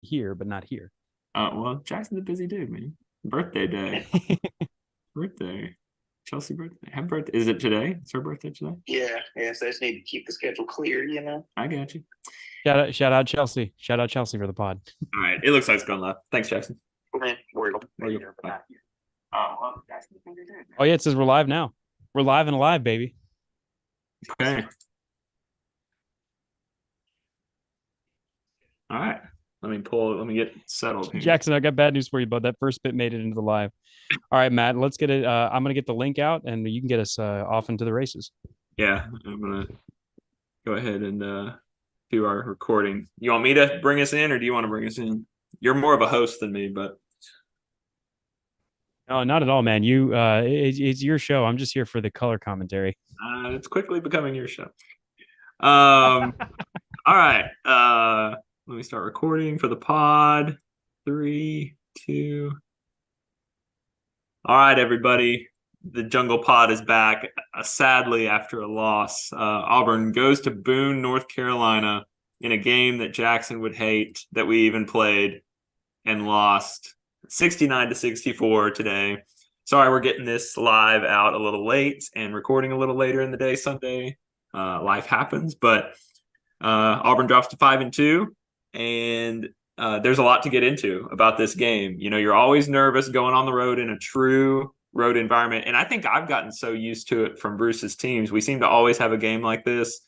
here, but not here. Well, Jackson's a busy dude, man. Birthday day. Birthday. Chelsea birthday. Happy birthday. Is it today? It's her birthday today? Yeah, yeah. So I just need to keep the schedule clear, I got you. Shout out Chelsea. Shout out Chelsea for the pod. All right. It looks like it's going left. Thanks, Jackson. Cool, man. Worried. There you go. Bye. Well, Jackson, you're good. Oh yeah, it says we're live now. We're live and alive, baby. Okay. All right. Let me get settled here. Jackson, I got bad news for you, bud. That first bit made it into the live. All right, Matt, let's get it. I'm gonna get the link out, and you can get us off into the races. Yeah, I'm gonna go ahead and do our recording. You want me to bring us in, or do you want to bring us in? You're more of a host than me, but no, not at all, man. It's your show. I'm just here for the color commentary. It's quickly becoming your show. All right. Let me start recording for the pod. 3, 2. All right, everybody. The Jungle Pod is back. Sadly, after a loss, Auburn goes to Boone, North Carolina, in a game that Jackson would hate that we even played, and lost 69-64 today. Sorry, we're getting this live out a little late and recording a little later in the day Sunday. Life happens, but Auburn drops to 5-2, and there's a lot to get into about this game. You know, you're always nervous going on the road in a true road environment, and I think I've gotten so used to it from Bruce's teams. We seem to always have a game like this,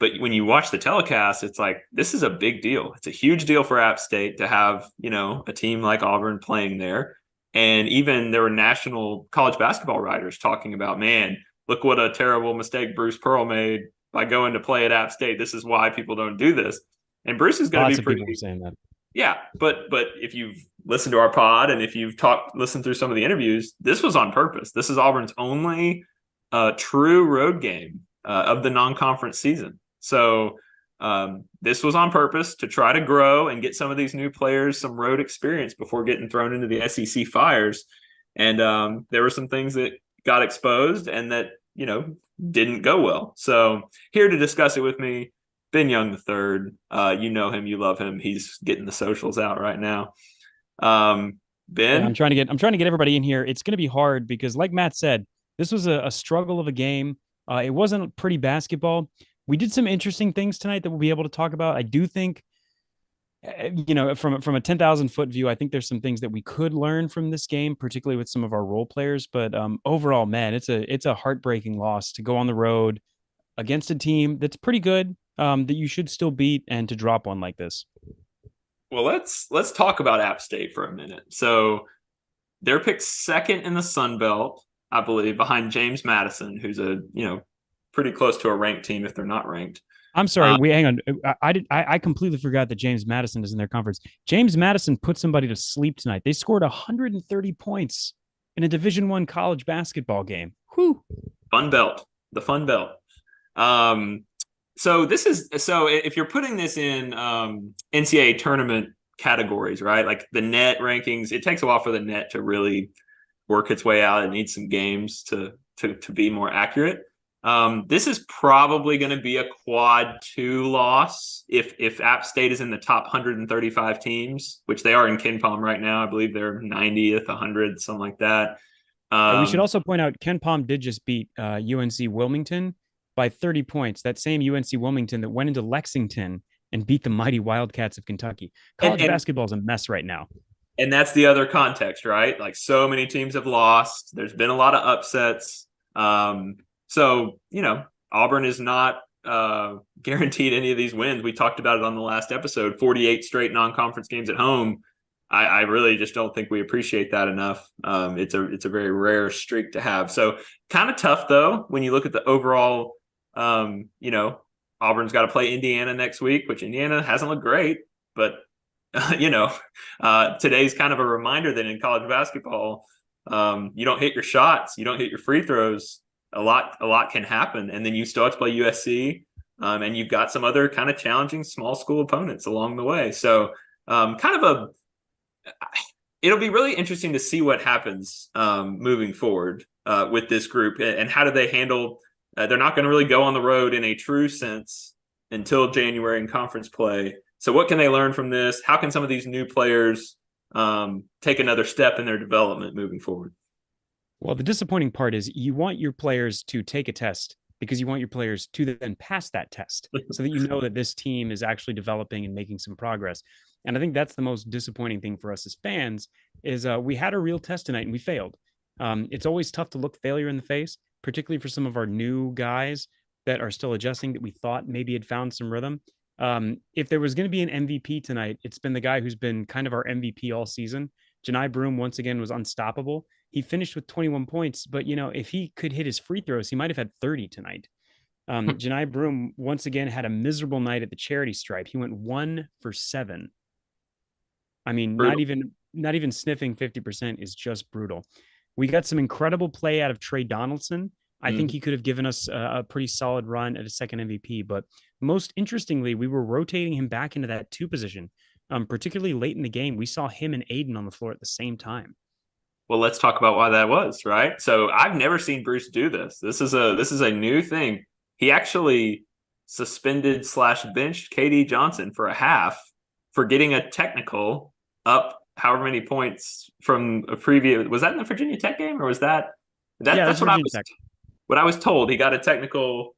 but when you watch the telecast, it's like, this is a big deal. It's a huge deal for App State to have, you know, a team like Auburn playing there. And even there were national college basketball writers talking about, man, look what a terrible mistake Bruce Pearl made by going to play at App State. This is why people don't do this. And Bruce is going to be pretty. People saying that. Yeah, but if you've listened to our pod and if you've listened through some of the interviews, this was on purpose. This is Auburn's only true road game of the non-conference season. So this was on purpose to try to grow and get some of these new players some road experience before getting thrown into the SEC fires. And there were some things that got exposed and that, you know, didn't go well. So here to discuss it with me, Ben Young III. You know him, you love him. He's getting the socials out right now. Ben, yeah, I'm trying to get everybody in here. It's going to be hard because, like Matt said, this was a struggle of a game. It wasn't pretty basketball. We did some interesting things tonight that we'll be able to talk about. I do think, you know, from a 10,000-foot view, I think there's some things that we could learn from this game, particularly with some of our role players. But overall, man, it's a heartbreaking loss to go on the road against a team that's pretty good, that you should still beat, and to drop one like this. Well, let's talk about App State for a minute. So they're picked second in the Sun Belt, I believe, behind James Madison, who's pretty close to a ranked team if they're not ranked. I'm sorry. Hang on. I completely forgot that James Madison is in their conference. James Madison put somebody to sleep tonight. They scored 130 points in a Division I college basketball game. Whew. Fun Belt, the Fun Belt. So if you're putting this in NCAA tournament categories, right? Like the net rankings, it takes a while for the net to really work its way out. It needs some games to be more accurate. This is probably going to be a quad 2 loss if App State is in the top 135 teams, which they are in KenPom right now. I believe they're 90th, 100, something like that. We should also point out KenPom did just beat UNC Wilmington by 30 points. That same UNC Wilmington that went into Lexington and beat the mighty Wildcats of Kentucky. College basketball is a mess right now. And that's the other context, right? Like, so many teams have lost. There's been a lot of upsets. So, you know, Auburn is not guaranteed any of these wins. We talked about it on the last episode, 48 straight non-conference games at home. I really just don't think we appreciate that enough. It's a very rare streak to have. So kind of tough, though, when you look at the overall, Auburn's got to play Indiana next week, which Indiana hasn't looked great. But, today's kind of a reminder that in college basketball, you don't hit your shots, you don't hit your free throws, a lot can happen. And then you still have to play USC, and you've got some other kind of challenging small school opponents along the way. So it'll be really interesting to see what happens moving forward with this group, and how do they handle. They're not going to really go on the road in a true sense until January in conference play. So what can they learn from this? How can some of these new players take another step in their development moving forward? Well, the disappointing part is you want your players to take a test because you want your players to then pass that test so that you know that this team is actually developing and making some progress. And I think that's the most disappointing thing for us as fans is we had a real test tonight and we failed. It's always tough to look failure in the face, particularly for some of our new guys that are still adjusting that we thought maybe had found some rhythm. If there was going to be an MVP tonight, it's been the guy who's been kind of our MVP all season. Janai Broome once again was unstoppable. He finished with 21 points, but if he could hit his free throws, he might have had 30 tonight. Janai Broome once again had a miserable night at the charity stripe. He went 1 for 7. I mean, Brutal. not even sniffing 50% is just brutal. We got some incredible play out of Trey Donaldson. I think he could have given us a pretty solid run at a second MVP. But most interestingly, we were rotating him back into that 2 position. Particularly late in the game, we saw him and Aiden on the floor at the same time. Well, let's talk about why that was, right? So I've never seen Bruce do this. This is a new thing. He actually suspended / benched KD Johnson for a half for getting a technical up however many points from a previous. Was that in the Virginia Tech game or was that? That's what what I was told. He got a technical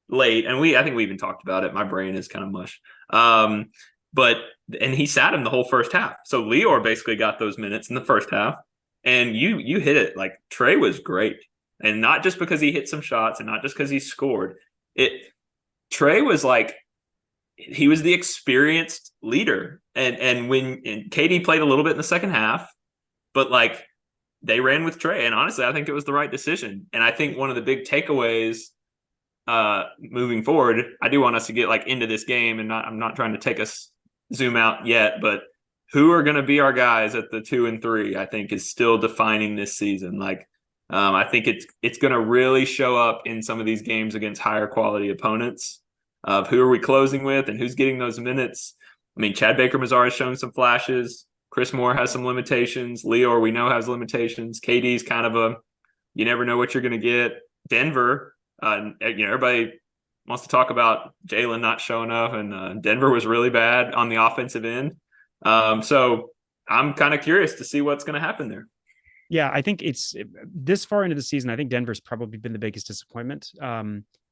late, and I think we even talked about it. My brain is kind of mush. And he sat him the whole first half. So Lior basically got those minutes in the first half. And you hit it. Like, Trey was great. And not just because he hit some shots and not just because he scored. Trey was like, he was the experienced leader. And KD played a little bit in the second half, but like they ran with Trey. And honestly, I think it was the right decision. And I think one of the big takeaways moving forward, I do want us to get like into this game, and I'm not trying to take us zoom out yet, but who are going to be our guys at the 2 and 3, I think is still defining this season. Like, I think it's going to really show up in some of these games against higher quality opponents of who are we closing with and who's getting those minutes. I mean, Chad Baker-Mazar has shown some flashes. Chris Moore has some limitations. Lior, we know, has limitations. KD's kind of you never know what you're going to get. Denver, everybody wants to talk about Jalen not showing up, and Denver was really bad on the offensive end. So I'm kind of curious to see what's going to happen there. Yeah, I think it's this far into the season. I think Denver's probably been the biggest disappointment.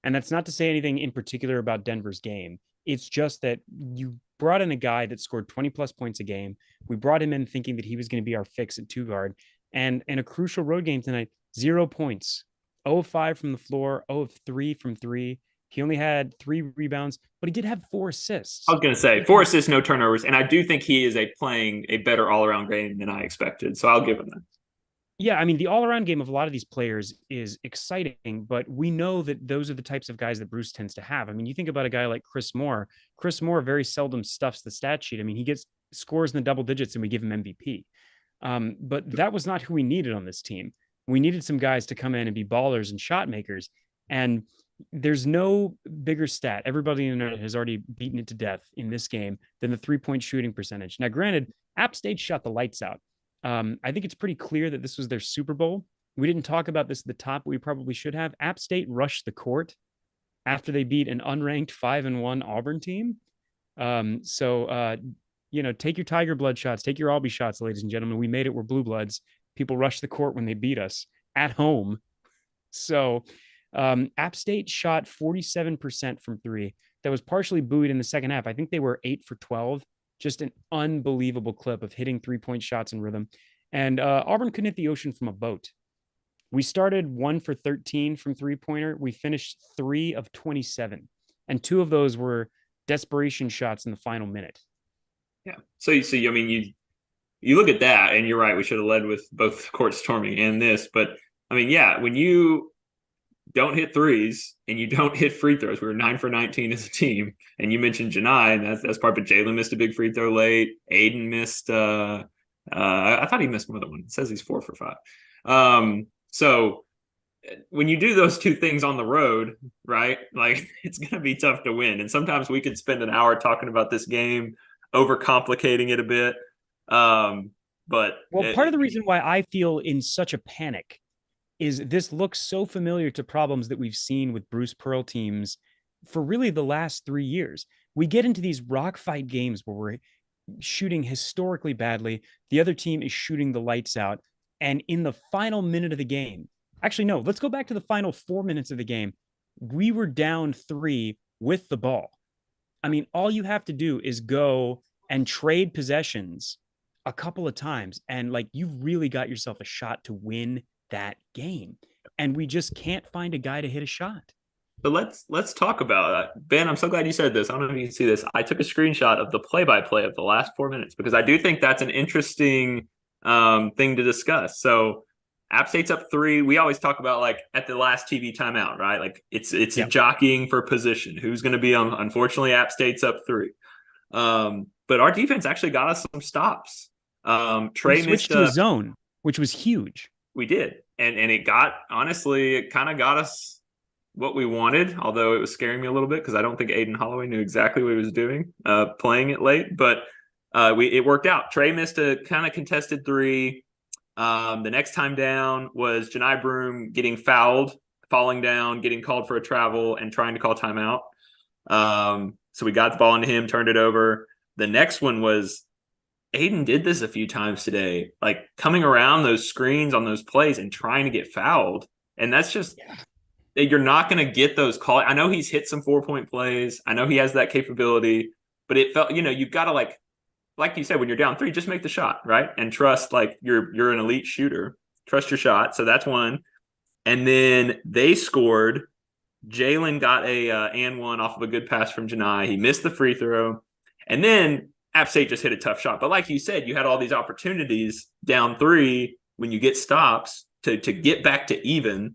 And that's not to say anything in particular about Denver's game. It's just that you brought in a guy that scored 20 plus points a game. We brought him in thinking that he was going to be our fix at 2 guard. And in a crucial road game tonight, 0 points, 0 of 5 from the floor, 0 of 3 from 3. He only had 3 rebounds, but he did have 4 assists. I was going to say 4 assists, no turnovers. And I do think he is playing a better all-around game than I expected. So I'll give him that. Yeah, I mean, the all-around game of a lot of these players is exciting, but we know that those are the types of guys that Bruce tends to have. I mean, you think about a guy like Chris Moore. Chris Moore very seldom stuffs the stat sheet. I mean, he gets scores in the double digits and we give him MVP. But that was not who we needed on this team. We needed some guys to come in and be ballers and shot makers. And there's no bigger stat. Everybody in it has already beaten it to death in this game than the 3-point shooting percentage. Now, granted, App State shot the lights out. I think it's pretty clear that this was their Super Bowl. We didn't talk about this at the top, but we probably should have. App State rushed the court after they beat an unranked 5-1 Auburn team. Take your Tiger Blood shots, take your Albie shots, ladies and gentlemen. We made it. We're blue bloods. People rushed the court when they beat us at home. So App State shot 47% from 3. That was partially buoyed in the second half. I think they were 8 for 12. Just an unbelievable clip of hitting 3-point shots in rhythm. And Auburn couldn't hit the ocean from a boat. We started 1 for 13 from 3-pointer. We finished 3 of 27. And 2 of those were desperation shots in the final minute. Yeah. So you see, I mean, you look at that and you're right. We should have led with both court storming and this. But I mean, yeah, when you don't hit threes and you don't hit free throws. We were 9 for 19 as a team. And you mentioned Janai, and that's part, but Jalen missed a big free throw late. Aiden missed, I thought he missed more than one. It says he's 4 for 5. So when you do those 2 things on the road, right, like it's going to be tough to win. And sometimes we could spend an hour talking about this game, overcomplicating it a bit. Part of the reason why I feel in such a panic is this looks so familiar to problems that we've seen with Bruce Pearl teams for really the last 3 years. we get into these rock fight games where we're shooting historically badly. The other team is shooting the lights out. And in the final minute of the game, actually, no, let's go back to the final 4 minutes of the game. We were down 3 with the ball. I mean, all you have to do is go and trade possessions a couple of times. And like, you've really got yourself a shot to win that game. And we just can't find a guy to hit a shot. So let's talk about that. Ben, I'm so glad you said this. I don't know if you can see this. I took a screenshot of the play-by-play of the last 4 minutes because I do think that's an interesting thing to discuss. So App State's up 3. We always talk about like at the last TV timeout, right? Like it's a jockeying for position. Who's going to be on? Unfortunately, App State's up 3. But our defense actually got us some stops. Trey switched to a zone, which was huge. We did, and it kind of got us what we wanted, although it was scaring me a little bit because I don't think Aiden Holloway knew exactly what he was doing playing it late, but it worked out. Trey missed a kind of contested 3. The next time down was Janai Broom getting fouled, falling down, getting called for a travel, and trying to call timeout. So we got the ball into him, turned it over. The next one was Aiden did this a few times today, like coming around those screens on those plays and trying to get fouled. And that's just you're not going to get those calls. I know he's hit some 4-point plays. I know he has that capability, but it felt, you've got to like you said, when you're down 3, just make the shot, right? And trust like you're an elite shooter. Trust your shot. So that's one. And then they scored. Jalen got a and one off of a good pass from Janai. He missed the free throw. And then App State just hit a tough shot. But like you said, you had all these opportunities down 3 when you get stops to get back to even.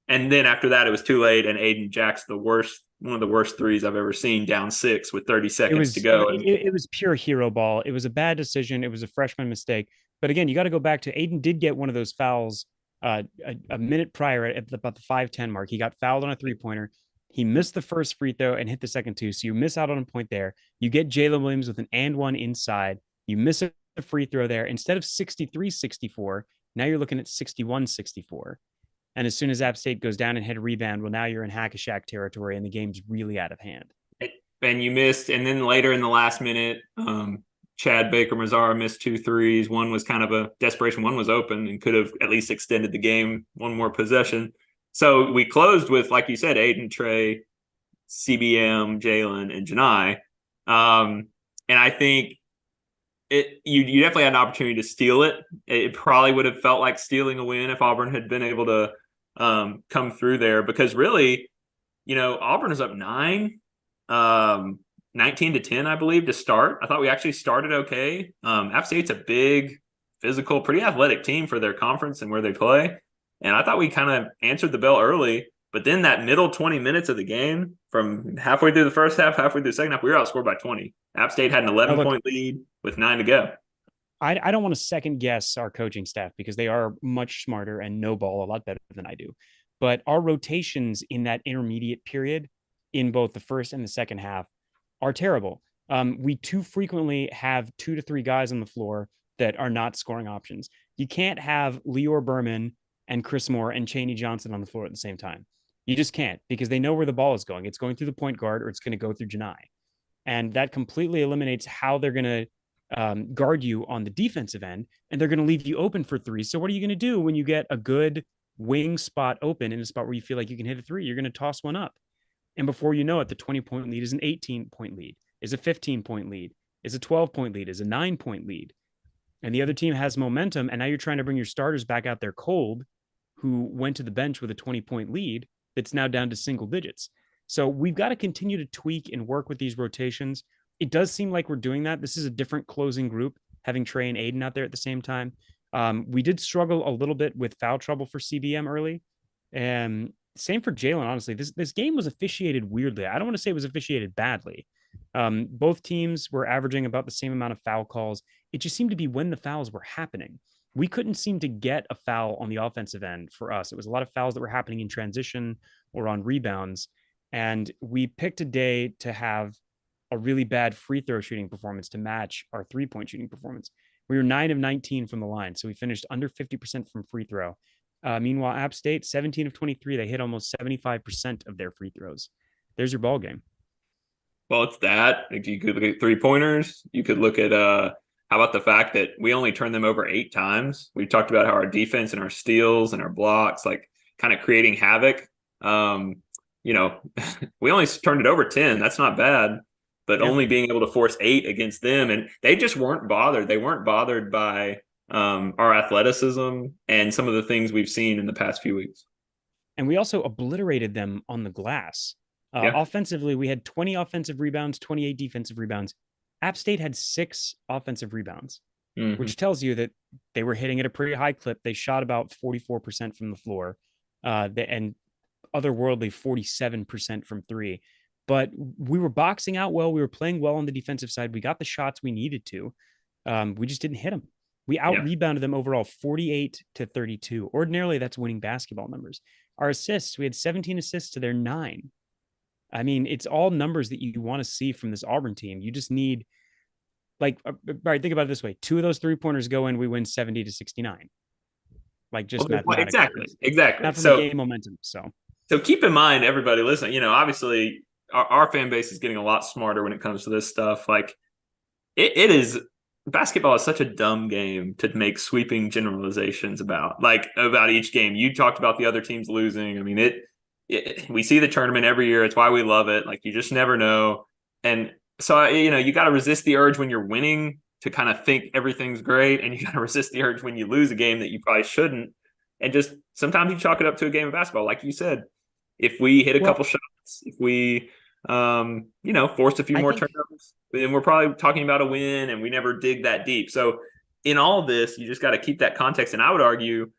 And then after that, it was too late. And Aiden jacks one of the worst threes I've ever seen down 6 with 30 seconds to go. It was pure hero ball. It was a bad decision. It was a freshman mistake. But again, you got to go back to Aiden did get one of those fouls a minute prior at about the 5:10 mark. He got fouled on a 3-pointer. He missed the first free throw and hit the second 2. So you miss out on a point there. You get Jalen Williams with an and one inside. You miss a free throw there. Instead of 63-64, now you're looking at 61-64. And as soon as App State goes down and hit a rebound, well, now you're in hack-a-shack territory and the game's really out of hand. And you missed. And then later in the last minute, Chad Baker-Mazara missed 2 threes. One was kind of a desperation. One was open and could have at least extended the game one more possession. So we closed with, like you said, Aiden, Trey, CBM, Jalen, and Janai. And I think you definitely had an opportunity to steal it. It probably would have felt like stealing a win if Auburn had been able to come through there, because really, Auburn is up 9, 19-10, I believe, to start. I thought we actually started okay. App State's a big, physical, pretty athletic team for their conference and where they play. And I thought we kind of answered the bell early, but then that middle 20 minutes of the game, from halfway through the first half, halfway through the second half, we were outscored by 20. App State had an 11-point lead with 9 to go. I don't want to second guess our coaching staff because they are much smarter and know ball a lot better than I do. But our rotations in that intermediate period in both the first and the second half are terrible. We too frequently have 2 to 3 guys on the floor that are not scoring options. You can't have Lior Berman and Chris Moore and Chaney Johnson on the floor at the same time. You just can't, because they know where the ball is going. It's going through the point guard or it's going to go through Janai. And that completely eliminates how they're going to guard you on the defensive end, and they're going to leave you open for 3. So what are you going to do when you get a good wing spot open in a spot where you feel like you can hit a 3? You're going to toss one up. And before you know it, the 20-point lead is an 18-point lead, is a 15-point lead, is a 12-point lead, is a 9-point lead. And the other team has momentum, and now you're trying to bring your starters back out there cold, who went to the bench with a 20-point lead that's now down to single digits. So we've got to continue to tweak and work with these rotations. It does seem like we're doing that. This is a different closing group, having Trey and Aiden out there at the same time. We did struggle a little bit with foul trouble for CBM early. And same for Jalen, honestly. This game was officiated weirdly. I don't want to say it was officiated badly. Both teams were averaging about the same amount of foul calls. It just seemed to be when the fouls were happening. We couldn't seem to get a foul on the offensive end for us. It was a lot of fouls that were happening in transition or on rebounds. And we picked a day to have a really bad free throw shooting performance to match our 3-point shooting performance. We were 9 of 19 from the line, so we finished under 50% from free throw. Meanwhile, App State, 17 of 23, they hit almost 75% of their free throws. There's your ball game. Well, it's that. Like, you could look at 3-pointers. You could look at how about the fact that we only turned them over 8 times? We talked about how our defense and our steals and our blocks, like kind of creating havoc. You know, we only turned it over 10. That's not bad, but Yeah. only being able to force 8 against them, and they just weren't bothered. They weren't bothered by our athleticism and some of the things we've seen in the past few weeks. And we also obliterated them on the glass. Yeah. Offensively, we had 20 offensive rebounds, 28 defensive rebounds. App State had 6 offensive rebounds, which tells you that they were hitting at a pretty high clip. They shot about 44% from the floor, and otherworldly 47% from 3. But we were boxing out well. We were playing well on the defensive side. We got the shots we needed to. We just didn't hit them. We out-rebounded them overall 48-32. Ordinarily, that's winning basketball numbers. Our assists, we had 17 assists to their 9. I mean, it's all numbers that you want to see from this Auburn team. You just need, like, all right, think about it this way. 2 of those 3-pointers go in, we win 70-69. Like, just mathematically. Exactly. Not from the game momentum, so keep in mind, everybody listening, obviously our fan base is getting a lot smarter when it comes to this stuff. Like, it is, basketball is such a dumb game to make sweeping generalizations about each game. You talked about the other teams losing. I mean, we see the tournament every year. It's why we love it. Like, you just never know. And so, you got to resist the urge when you're winning to kind of think everything's great. And you got to resist the urge when you lose a game that you probably shouldn't. And just sometimes you chalk it up to a game of basketball. Like you said, if we hit a couple shots, if we, forced a few more turnovers, then we're probably talking about a win, and we never dig that deep. So in all of this, you just got to keep that context. And I would argue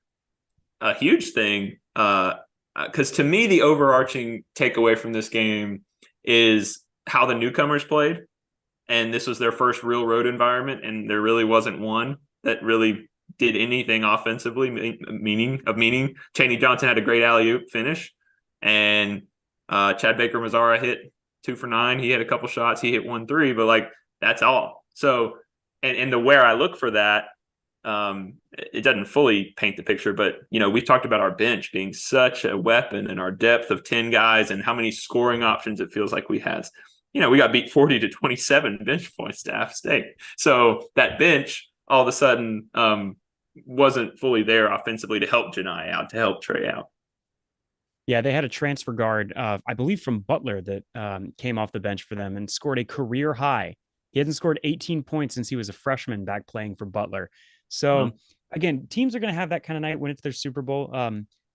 a huge thing, because to me, the overarching takeaway from this game is how the newcomers played. And this was their first real road environment, and there really wasn't one that really did anything offensively meaning. Chaney Johnson had a great alley-oop finish, and Chad Baker-Mazara hit 2 for 9. He had a couple shots. He hit 1 3, but that's all. So, and the where I look for that, it doesn't fully paint the picture, but we've talked about our bench being such a weapon, and our depth of 10 guys and how many scoring options it feels like we had. We got beat 40-27 bench points to App State. So that bench all of a sudden wasn't fully there offensively to help Janai out, to help Trey out. Yeah, they had a transfer guard, I believe from Butler, that came off the bench for them and scored a career high. He hasn't scored 18 points since he was a freshman back playing for Butler. So, again, teams are going to have that kind of night when it's their Super Bowl.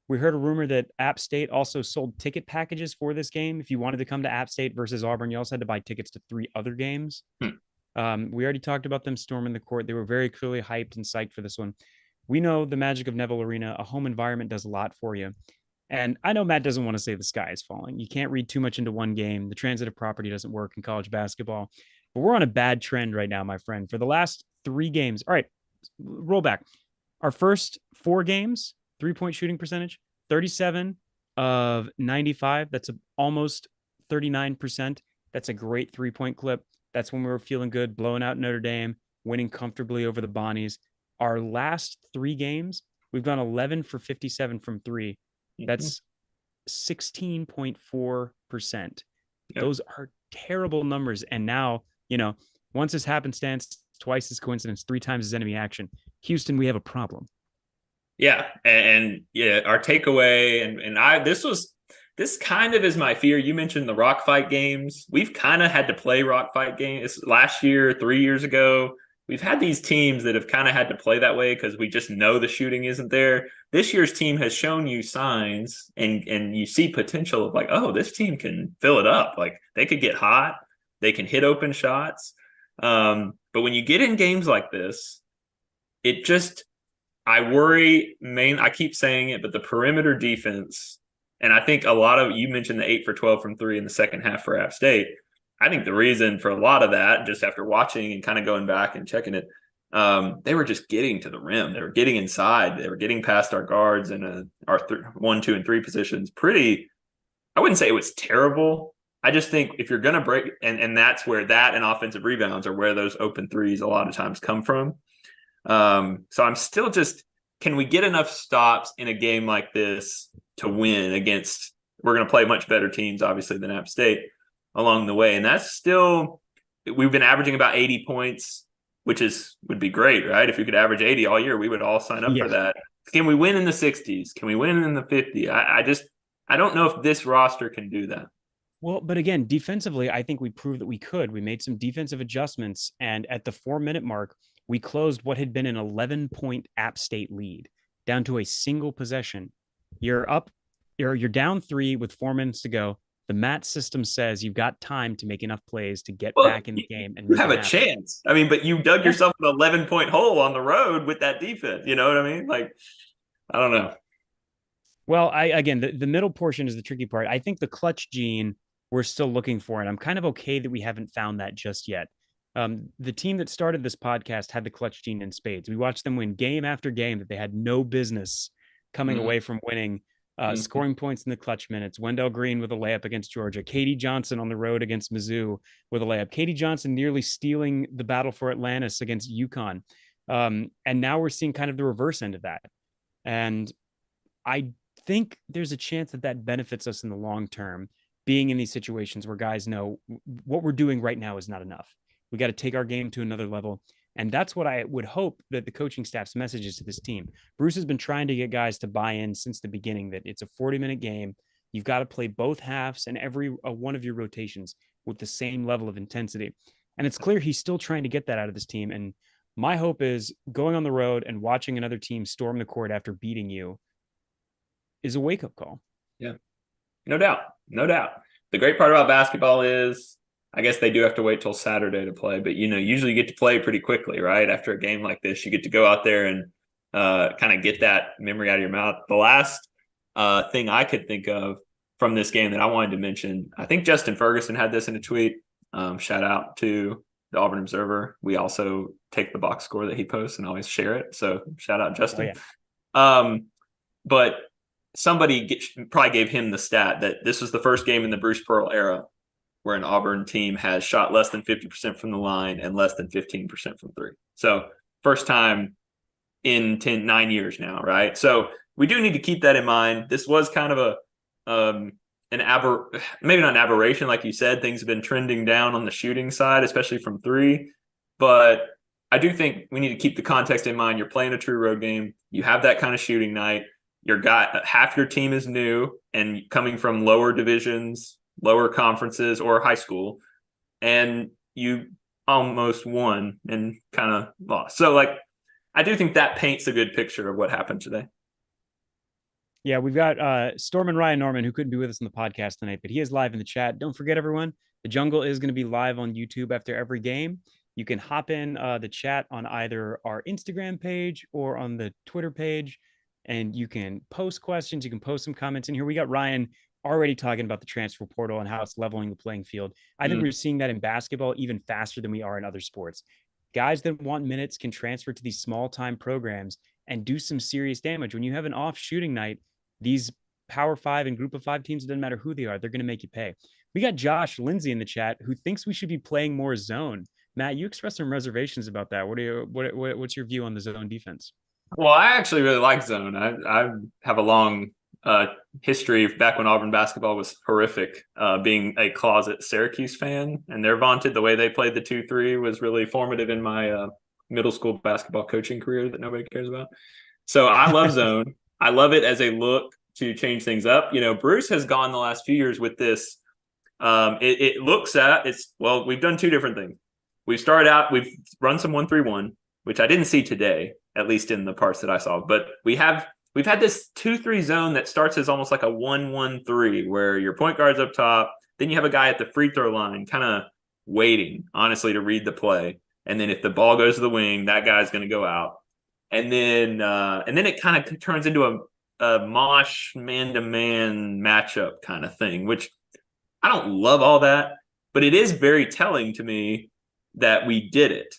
We heard a rumor that App State also sold ticket packages for this game. If you wanted to come to App State versus Auburn, you also had to buy tickets to 3 other games. We already talked about them storming the court. They were very clearly hyped and psyched for this one. We know the magic of Neville Arena. A home environment does a lot for you. And I know Matt doesn't want to say the sky is falling. You can't read too much into one game. The transitive property doesn't work in college basketball. But we're on a bad trend right now, my friend. For the last 3 games. All right, roll back. Our first 4 games, 3-point shooting percentage, 37 of 95. That's almost 39%. That's a great 3-point clip. That's when we were feeling good, blowing out Notre Dame, winning comfortably over the Bonnies. Our last 3 games, we've gone 11 for 57 from 3. That's 16.4%. Yep. Those are terrible numbers. And now, once this happenstance, twice as coincidence, 3 times as enemy action. Houston, we have a problem. Yeah. And our takeaway, and this kind of is my fear. You mentioned the rock fight games. We've kind of had to play rock fight games last year, 3 years ago. We've had these teams that have kind of had to play that way because we just know the shooting isn't there. This year's team has shown you signs, and you see potential of oh, this team can fill it up. They could get hot. They can hit open shots. But when you get in games like this, I worry, I keep saying it, but the perimeter defense, and I think a lot of, you mentioned the 8 for 12 from 3 in the second half for App State. I think the reason for a lot of that, just after watching and kind of going back and checking it, they were just getting to the rim. They were getting inside. They were getting past our guards in our 1, 2, and 3 positions. I wouldn't say it was terrible. I just think if you're going to break, and that's where that and offensive rebounds are where those open threes a lot of times come from. So I'm still can we get enough stops in a game like this to win against, we're going to play much better teams, obviously, than App State. along the way. And that's still, we've been averaging about 80 points, which would be great, right? If we could average 80 all year, we would all sign up for that. Can we win in the 60s? Can we win in the 50? I don't know if this roster can do that. Well, but again, defensively, I think we proved that we could. We made some defensive adjustments, and at the 4-minute mark, we closed what had been an 11-point App State lead down to a single possession. You're up, you're down 3 with 4 minutes to go. The Matt system says you've got time to make enough plays to get back in the game and you have a chance. I mean, but you dug yourself an 11-point hole on the road with that defense. You know what I mean? Like, I don't know. Well, the middle portion is the tricky part. I think the clutch gene we're still looking for, and I'm kind of okay that we haven't found that just yet. The team that started this podcast had the clutch gene in spades. We watched them win game after game that they had no business coming away from winning, scoring points in the clutch minutes. Wendell Green with a layup against Georgia. Katie Johnson on the road against Mizzou with a layup. Katie Johnson nearly stealing the battle for Atlantis against UConn. And now we're seeing kind of the reverse end of that. And I think there's a chance that benefits us in the long term, being in these situations where guys know what we're doing right now is not enough. We got to take our game to another level. And that's what I would hope that the coaching staff's message is to this team. Bruce has been trying to get guys to buy in since the beginning that it's a 40-minute game. You've got to play both halves and every one of your rotations with the same level of intensity. And it's clear he's still trying to get that out of this team. And my hope is going on the road and watching another team storm the court after beating you is a wake-up call. Yeah. No doubt. The great part about basketball is, I guess they do have to wait till Saturday to play, but usually you get to play pretty quickly, right? After a game like this, you get to go out there and kind of get that memory out of your mouth. The last thing I could think of from this game that I wanted to mention, I think Justin Ferguson had this in a tweet. Shout out to the Auburn Observer. We also take the box score that he posts and always share it. So shout out Justin. Oh, yeah. But somebody probably gave him the stat that this was the first game in the Bruce Pearl era where an Auburn team has shot less than 50% from the line and less than 15% from three. So first time in 9 years now, right? So we do need to keep that in mind. This was kind of maybe not an aberration, like you said. Things have been trending down on the shooting side, especially from three. But I do think we need to keep the context in mind. You're playing a true road game. You have that kind of shooting night. Half your team is new and coming from lower divisions, lower conferences, or high school, and you almost won and kind of lost. So, I do think that paints a good picture of what happened today. Yeah, we've got Storm and Ryan Norman, who couldn't be with us in the podcast tonight, but he is live in the chat. Don't forget, everyone, the Jungle is going to be live on YouTube after every game. You can hop in the chat on either our Instagram page or on the Twitter page, and you can post questions. You can post some comments in here. We got Ryan already talking about the transfer portal and how it's leveling the playing field. I think we're seeing that in basketball even faster than we are in other sports. Guys that want minutes can transfer to these small-time programs and do some serious damage. When you have an off shooting night, these Power 5 and Group of 5 teams, it doesn't matter who they are, they're going to make you pay. We got Josh Lindsay in the chat who thinks we should be playing more zone. Matt, you expressed some reservations about that. What's your view on the zone defense? Well, I actually really like zone. I have a long history back when Auburn basketball was horrific, being a closet Syracuse fan, and they're vaunted the way they played the 2-3 was really formative in my middle school basketball coaching career that nobody cares about. So I love zone. I love it as a look to change things up. Bruce has gone the last few years with this. It looks at we've done two different things. We've run some 1-3-1, which I didn't see today, at least in the parts that I saw. But we've had this 2-3 zone that starts as almost like a 1-1-3, where your point guard's up top. Then you have a guy at the free throw line kind of waiting, honestly, to read the play. And then if the ball goes to the wing, that guy's going to go out. And then it kind of turns into a mosh man-to-man matchup kind of thing, which I don't love all that. But it is very telling to me that we did it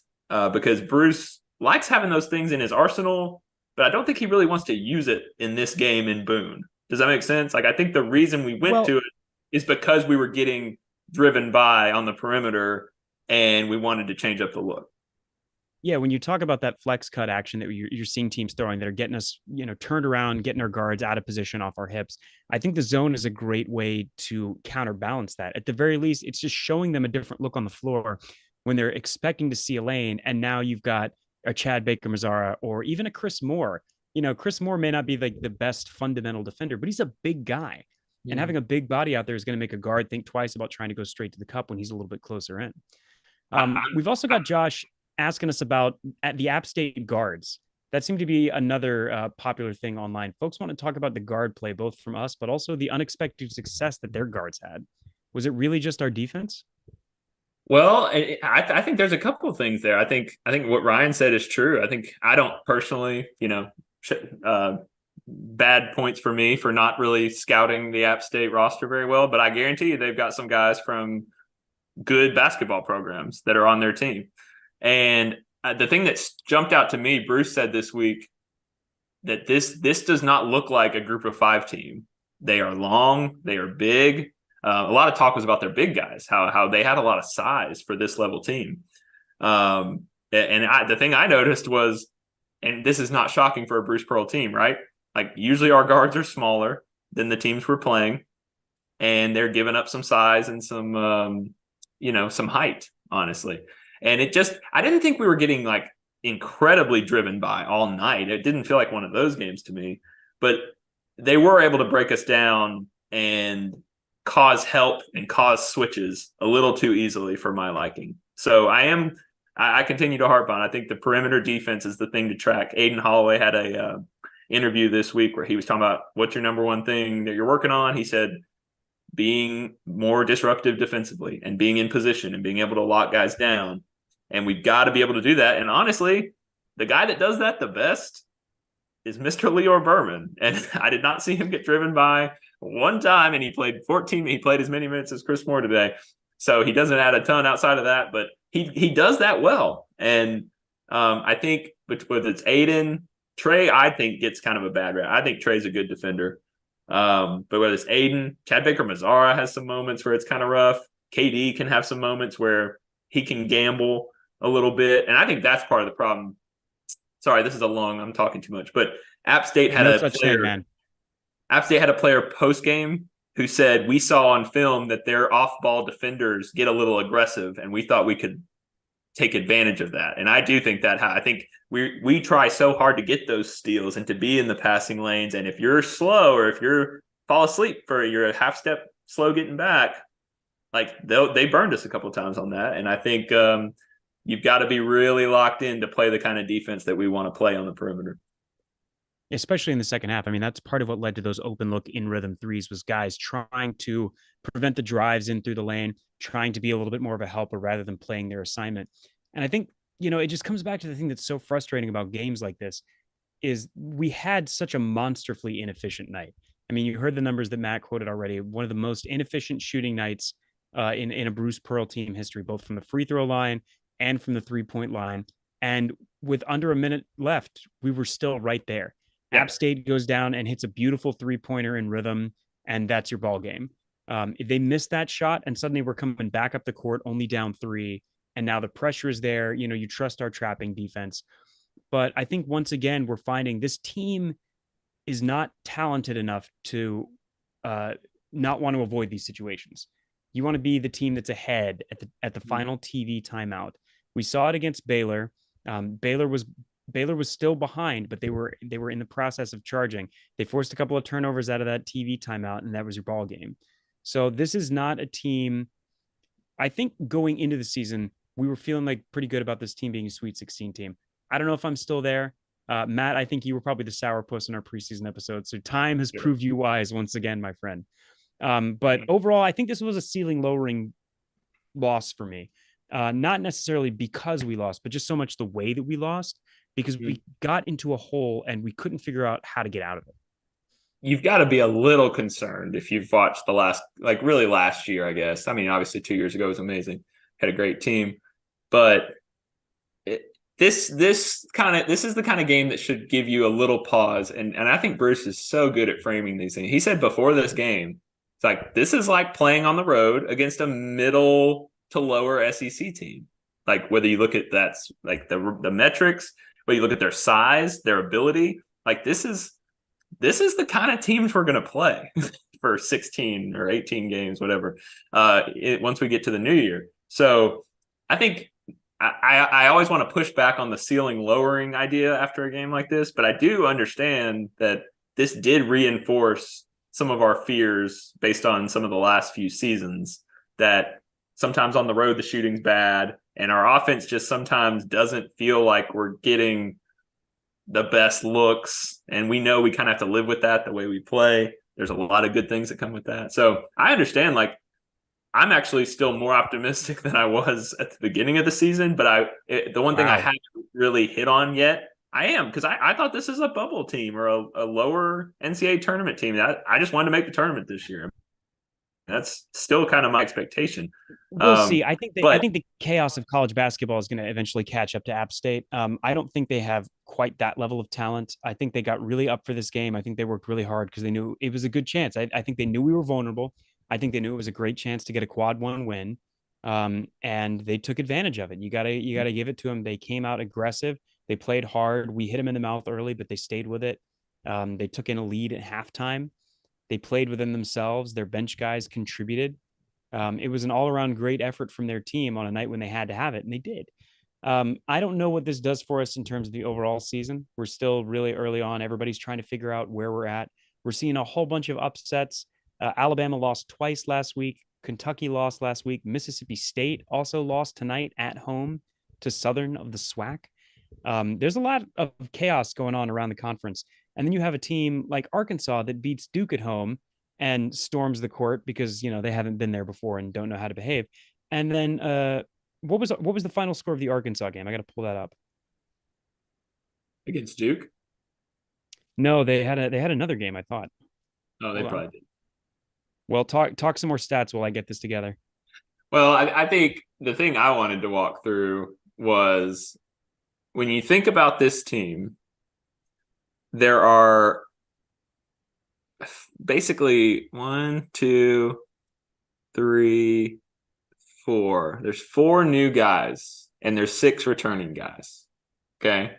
because Bruce likes having those things in his arsenal, but I don't think he really wants to use it in this game in Boone. Does that make sense? I think the reason we went to it is because we were getting driven by on the perimeter and we wanted to change up the look. Yeah, when you talk about that flex cut action that you're seeing teams throwing that are getting us, turned around, getting our guards out of position off our hips, I think the zone is a great way to counterbalance that. At the very least, it's just showing them a different look on the floor when they're expecting to see a lane, and now you've got a Chad Baker Mazzara or even a Chris Moore. Chris Moore may not be like the best fundamental defender, but he's a big guy. And having a big body out there is going to make a guard think twice about trying to go straight to the cup when he's a little bit closer in. We've also got Josh asking us about at the App State guards. That seemed to be another popular thing online. Folks want to talk about the guard play, both from us, but also the unexpected success that their guards had. Was it really just our defense? Well, I think there's a couple of things there. I think what Ryan said is true. I think I don't personally, bad points for me for not really scouting the App State roster very well, but I guarantee you they've got some guys from good basketball programs that are on their team. And the thing that's jumped out to me, Bruce said this week, that this does not look like a group of 5 team. They are long, they are big. A lot of talk was about their big guys, how they had a lot of size for this level team. The thing I noticed was, and this is not shocking for a Bruce Pearl team, right? Like usually our guards are smaller than the teams we're playing, and they're giving up some size and some height, honestly. And I didn't think we were getting like incredibly driven by all night. It didn't feel like one of those games to me, but they were able to break us down and cause help and cause switches a little too easily for my liking. So I continue to harp on, I think the perimeter defense is the thing to track. Aiden Holloway had a interview this week where he was talking about what's your number one thing that you're working on. He said, being more disruptive defensively and being in position and being able to lock guys down. And we've got to be able to do that. And honestly, the guy that does that the best is Mr. Leor Berman. And I did not see him get driven by one time, and he played as many minutes as Chris Moore today. So he doesn't add a ton outside of that, but he does that well. And I think whether it's Aiden, Trey, I think gets kind of a bad rap. I think Trey's a good defender. But whether it's Aiden, Chad Baker Mazzara has some moments where it's kind of rough. KD can have some moments where he can gamble a little bit. And I think that's part of the problem. Sorry, I'm talking too much, but App State had App State had a player post-game who said, we saw on film that their off-ball defenders get a little aggressive, and we thought we could take advantage of that. And I do think I think we try so hard to get those steals and to be in the passing lanes. And if you're slow, or if you're fall asleep you're a half step slow getting back, like they burned us a couple of times on that. And I think you've got to be really locked in to play the kind of defense that we want to play on the perimeter. Especially in the second half. I mean, that's part of what led to those open look in rhythm threes, was guys trying to prevent the drives in through the lane, trying to be a little bit more of a helper rather than playing their assignment. And I think, it just comes back to the thing that's so frustrating about games like this is we had such a monstrally inefficient night. I mean, you heard the numbers that Matt quoted already. One of the most inefficient shooting nights in a Bruce Pearl team history, both from the free throw line and from the 3-point line. And with under a minute left, we were still right there. Yeah. App State goes down and hits a beautiful 3-pointer in rhythm, and that's your ball game. If they miss that shot and suddenly we're coming back up the court only down 3, and now the pressure is there, you trust our trapping defense. But I think once again, we're finding this team is not talented enough to not want to avoid these situations. You want to be the team that's ahead at the final TV timeout. We saw it against Baylor. Baylor was still behind, but they were in the process of charging. They forced a couple of turnovers out of that TV timeout, and that was your ball game. So this is not a team. I think going into the season, we were feeling like pretty good about this team being a Sweet 16 team. I don't know if I'm still there. Matt, I think you were probably the sourpuss in our preseason episode. So time has proved you wise once again, my friend. But overall, I think this was a ceiling lowering loss for me. Not necessarily because we lost, but just so much the way that we lost, because we got into a hole and we couldn't figure out how to get out of it. You've got to be a little concerned if you've watched the last year, I guess. I mean, obviously 2 years ago was amazing. Had a great team, but this is the kind of game that should give you a little pause. And I think Bruce is so good at framing these things. He said before this game, it's like, this is like playing on the road against a middle to lower SEC team. Like whether you look at that's like the metrics, whether you look at their size, their ability, like this is the kind of teams we're going to play for 16 or 18 games, whatever. Once we get to the new year, so I think I always want to push back on the ceiling lowering idea after a game like this, but I do understand that this did reinforce some of our fears based on some of the last few seasons that sometimes on the road the shooting's bad and our offense just sometimes doesn't feel like we're getting the best looks, and we know we kind of have to live with that the way we play. There's a lot of good things that come with that. So I understand, like, I'm actually still more optimistic than I was at the beginning of the season, but the one thing I haven't really hit on yet, I am, because I thought this is a bubble team or a lower NCAA tournament team. I just wanted to make the tournament this year. That's still kind of my expectation. We'll see. I think the chaos of college basketball is going to eventually catch up to App State. I don't think they have quite that level of talent. I think they got really up for this game. I think they worked really hard because they knew it was a good chance. I think they knew we were vulnerable. I think they knew it was a great chance to get a quad one win. And they took advantage of it. You gotta give it to them. They came out aggressive. They played hard. We hit them in the mouth early, but they stayed with it. They took in a lead at halftime. They played within themselves. Their bench guys contributed. It was an all-around great effort from their team on a night when they had to have it, and they did. I don't know what this does for us in terms of the overall season. We're still really early on. Everybody's trying to figure out where we're at. We're seeing a whole bunch of upsets. Alabama lost twice last week. Kentucky lost last week. Mississippi State also lost tonight at home to Southern of the SWAC. There's a lot of chaos going on around the conference. And then you have a team like Arkansas that beats Duke at home and storms the court because, they haven't been there before and don't know how to behave. And then what was the final score of the Arkansas game? I got to pull that up. Against Duke? No, they had another game, I thought. Oh, they probably did. Well, talk some more stats while I get this together. Well, I think the thing I wanted to walk through was when you think about this team, there are basically 1, 2, 3, 4. There's 4 new guys and there's 6 returning guys. Okay.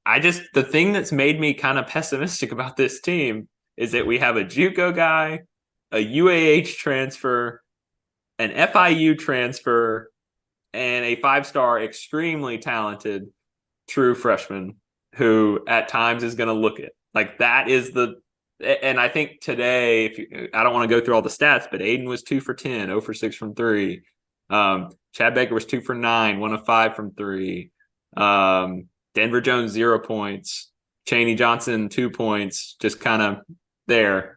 The thing that's made me kind of pessimistic about this team is that we have a JUCO guy, a UAH transfer, an FIU transfer, and a 5-star extremely talented true freshman who at times is going to look it. Like that is and I think today, I don't want to go through all the stats, but Aiden was 2 for 10, 0 for 6 from 3. Chad Baker was 2 for 9, 1 of 5 from 3. Denver Jones, 0 points. Chaney Johnson, 2 points, just kind of there.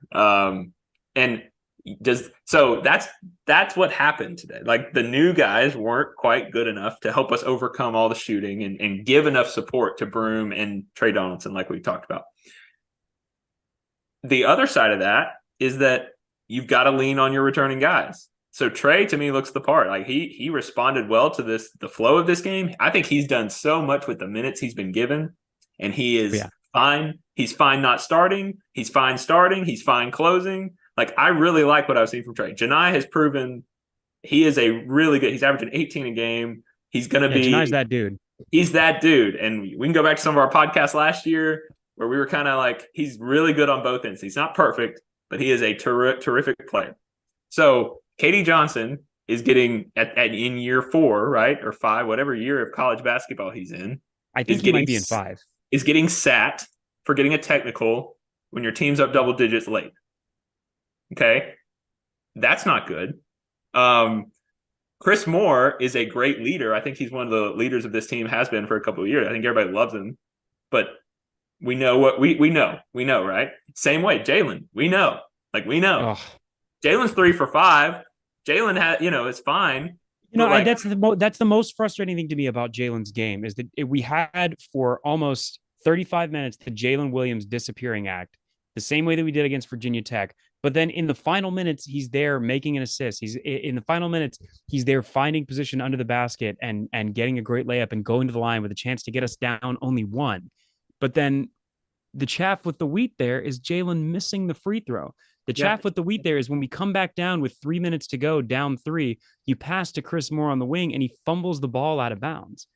So that's what happened today. Like the new guys weren't quite good enough to help us overcome all the shooting and give enough support to Broome and Trey Donaldson, like we talked about. The other side of that is that you've got to lean on your returning guys. So Trey, to me, looks the part. Like he responded well to the flow of this game. I think he's done so much with the minutes he's been given, and he is fine. He's fine not starting. He's fine starting. He's fine closing. Like, I really like what I've seen from Trey. Janai has proven he is a really good – he's averaging 18 a game. He's going to be – Janai's that dude. He's that dude. And we can go back to some of our podcasts last year where we were kind of like, he's really good on both ends. He's not perfect, but he is a terrific player. So Katie Johnson is getting in year 4, right, or 5, whatever year of college basketball he's in. I think he might be in 5. Is getting sat for getting a technical when your team's up double digits late. Okay, that's not good. Chris Moore is a great leader. I think he's one of the leaders of this team, has been for a couple of years. I think everybody loves him, but we know what we know, right? Same way, Jalen, we know. Jalen's 3 for 5. Jalen had, it's fine. That's the most frustrating thing to me about Jalen's game is that we had for almost 35 minutes the Jalen Williams disappearing act, the same way that we did against Virginia Tech. But then in the final minutes, he's there making an assist. He's in the final minutes, he's there finding position under the basket and getting a great layup and going to the line with a chance to get us down only 1. But then the chaff with the wheat there is Jalen missing the free throw. The chaff with the wheat there is when we come back down with 3 minutes to go, down 3, you pass to Chris Moore on the wing and he fumbles the ball out of bounds.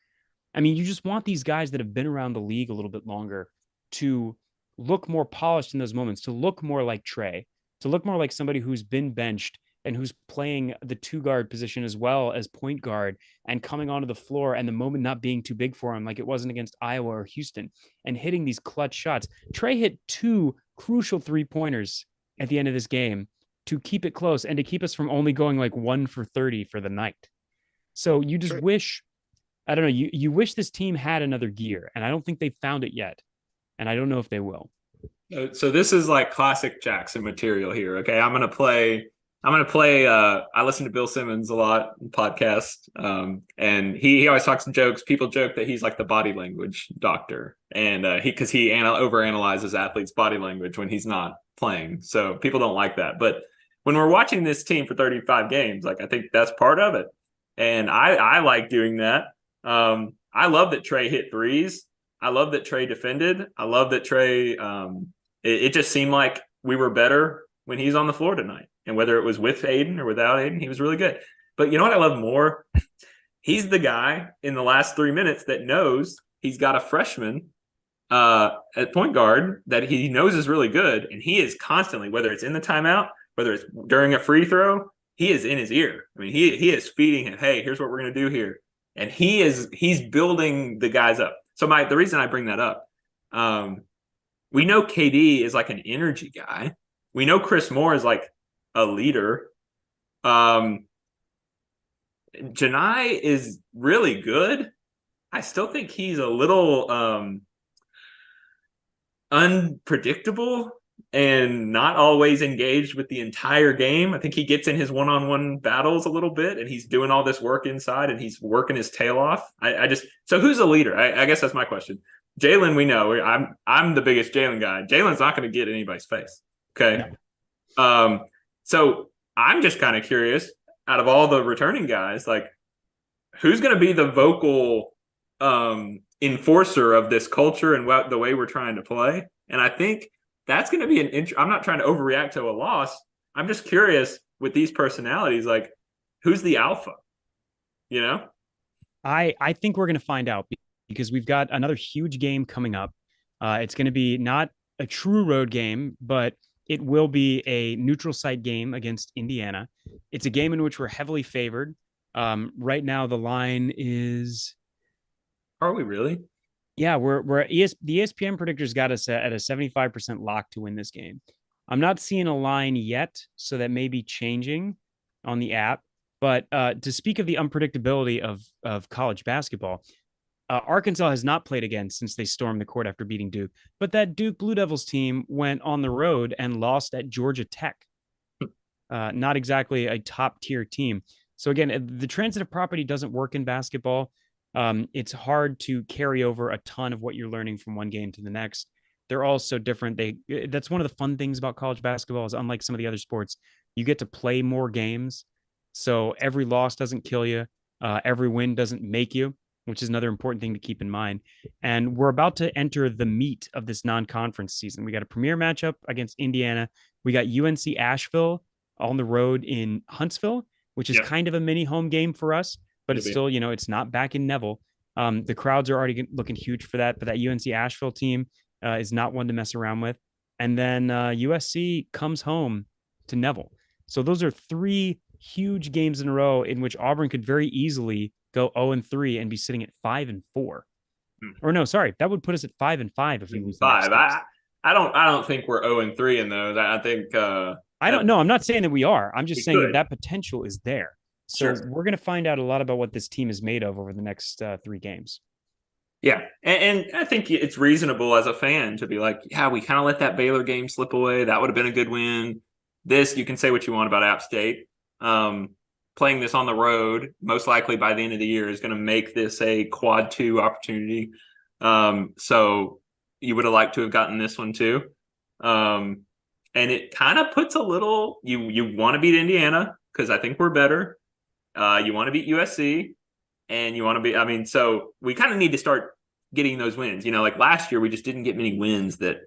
I mean, you just want these guys that have been around the league a little bit longer to look more polished in those moments, to look more like Trey, to look more like somebody who's been benched and who's playing the 2 guard position as well as point guard and coming onto the floor and the moment not being too big for him, like it wasn't against Iowa or Houston, and hitting these clutch shots. Trey hit 2 crucial 3-pointers at the end of this game to keep it close and to keep us from only going like 1 for 30 for the night. So you just wish, I don't know, you wish this team had another gear, and I don't think they've found it yet, and I don't know if they will. So this is like classic Jackson material here. Okay, I'm gonna play. I listen to Bill Simmons a lot podcast, and he always talks jokes. People joke that he's like the body language doctor, and because he overanalyzes athletes' body language when he's not playing. So people don't like that. But when we're watching this team for 35 games, like I think that's part of it, and I like doing that. I love that Trey hit threes. I love that Trey defended. I love that Trey. It just seemed like we were better when he's on the floor tonight. And whether it was with Aiden or without Aiden, he was really good. But you know what I love more? He's the guy in the last 3 minutes that knows he's got a freshman at point guard that he knows is really good. And he is constantly, whether it's in the timeout, whether it's during a free throw, he is in his ear. I mean, he is feeding him, hey, here's what we're going to do here. And he's building the guys up. So the reason I bring that up, we know KD is like an energy guy. We know Chris Moore is like a leader. Janai is really good. I still think he's a little unpredictable and not always engaged with the entire game. I think he gets in his one-on-one battles a little bit, and he's doing all this work inside, and he's working his tail off. So who's a leader? I guess that's my question. Jalen, we know. I'm the biggest Jalen guy. Jalen's not going to get anybody's face. Okay. No. So I'm just kind of curious, out of all the returning guys, like who's going to be the vocal enforcer of this culture and the way we're trying to play? And I think that's going to be I'm not trying to overreact to a loss. I'm just curious with these personalities, like who's the alpha, you know? I think we're going to find out because we've got another huge game coming up. It's going to be not a true road game, but it will be a neutral site game against Indiana. It's a game in which we're heavily favored. Right now, the line is. Are we really? Yeah, the ESPN predictors got us at a 75% lock to win this game. I'm not seeing a line yet, so that may be changing on the app. But to speak of the unpredictability of college basketball, Arkansas has not played again since they stormed the court after beating Duke. But that Duke Blue Devils team went on the road and lost at Georgia Tech. Not exactly a top tier team. So again, the transitive property doesn't work in basketball. It's hard to carry over a ton of what you're learning from one game to the next. They're all so different. That's one of the fun things about college basketball is unlike some of the other sports, you get to play more games. So every loss doesn't kill you. Every win doesn't make you, which is another important thing to keep in mind. And we're about to enter the meat of this non-conference season. We got a premier matchup against Indiana. We got UNC Asheville on the road in Huntsville, which is kind of a mini home game for us, but it's still, it's not back in Neville. The crowds are already looking huge for that, but that UNC Asheville team is not one to mess around with. And then USC comes home to Neville. So those are 3 huge games in a row in which Auburn could very easily go 0-3 and be sitting at 5-4. Or no, sorry, that would put us at 5-5 if we lose 5. I don't think we're 0-3 in those. I think I don't know. I'm not saying that we are. I'm just saying that potential is there. So we're going to find out a lot about what this team is made of over the next 3 games. Yeah, and I think it's reasonable as a fan to be like, yeah, we kind of let that Baylor game slip away. That would have been a good win. You can say what you want about App State. Playing this on the road, most likely by the end of the year, is going to make this a quad 2 opportunity. So you would have liked to have gotten this one too. And it kind of puts a little, you want to beat Indiana because I think we're better. You want to beat USC and you want to be, so we kind of need to start getting those wins. Like last year, we just didn't get many wins that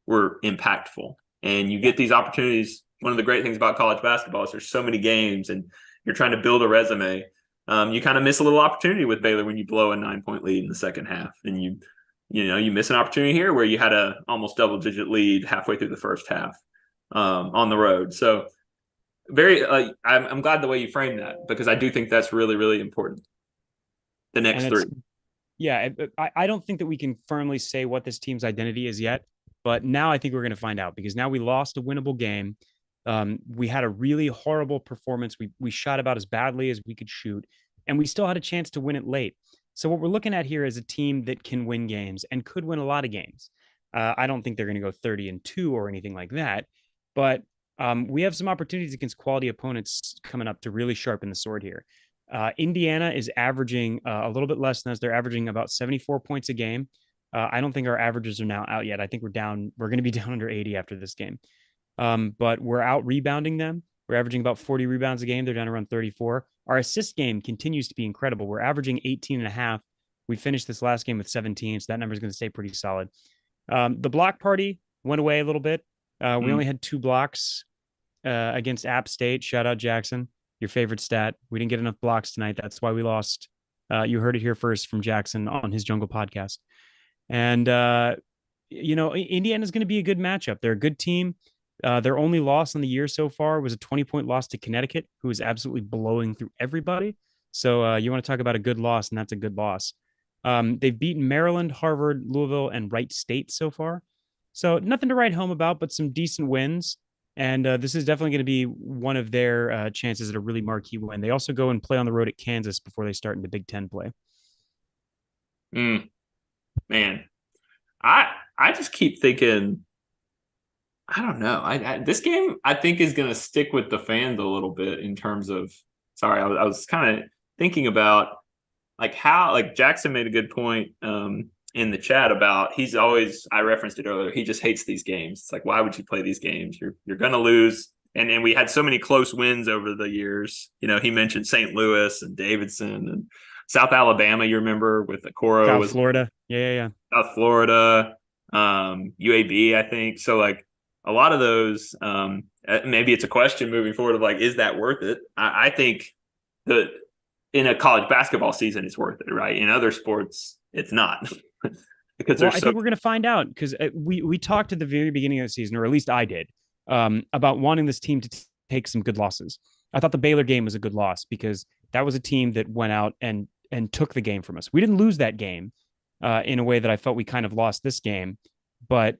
were impactful. And you get these opportunities one of the great things about college basketball is there's so many games and you're trying to build a resume. You kind of miss a little opportunity with Baylor when you blow a 9-point lead in the second half, and you miss an opportunity here where you had a almost double-digit lead halfway through the first half on the road. So I'm glad the way you framed that, because I do think that's really, really important. The next three. Yeah, I don't think that we can firmly say what this team's identity is yet, but now I think we're going to find out, because now we lost a winnable game. We had a really horrible performance. We shot about as badly as we could shoot, and we still had a chance to win it late. So what we're looking at here is a team that can win games and could win a lot of games. I don't think they're going to go 30-2 or anything like that, but we have some opportunities against quality opponents coming up to really sharpen the sword here. Indiana is averaging a little bit less than us. They're averaging about 74 points a game. I don't think our averages are now out yet. I think we're going to be down under 80 after this game. But we're out rebounding them. We're averaging about 40 rebounds a game. They're down around 34. Our assist game continues to be incredible. We're averaging 18.5. We finished this last game with 17, so that number is going to stay pretty solid. The block party went away a little bit. We only had 2 blocks against App State. Shout out Jackson, your favorite stat. We didn't get enough blocks tonight. That's why we lost. You heard it here first from Jackson on his Jungle podcast. And, Indiana's going to be a good matchup. They're a good team. Their only loss on the year so far was a 20-point loss to Connecticut, who is absolutely blowing through everybody. So you want to talk about a good loss, and that's a good loss. They've beaten Maryland, Harvard, Louisville, and Wright State so far. So nothing to write home about, but some decent wins. And this is definitely going to be one of their chances at a really marquee win. They also go and play on the road at Kansas before they start into Big Ten play. Man, I just keep thinking, I don't know. This game, I think, is going to stick with the fans a little bit in terms of, sorry, I was kind of thinking about how Jackson made a good point in the chat about I referenced it earlier, he just hates these games. It's like, why would you play these games? You're going to lose. And we had so many close wins over the years. He mentioned St. Louis and Davidson and South Alabama, you remember, with the Coro. South Florida. Yeah. South Florida, UAB, I think. So, a lot of those, maybe it's a question moving forward of is that worth it? I think that in a college basketball season, it's worth it, right? In other sports, it's not. Because I think we're going to find out, because we talked at the very beginning of the season, or at least I did, about wanting this team to take some good losses. I thought the Baylor game was a good loss because that was a team that went out and took the game from us. We didn't lose that game in a way that I felt we kind of lost this game, but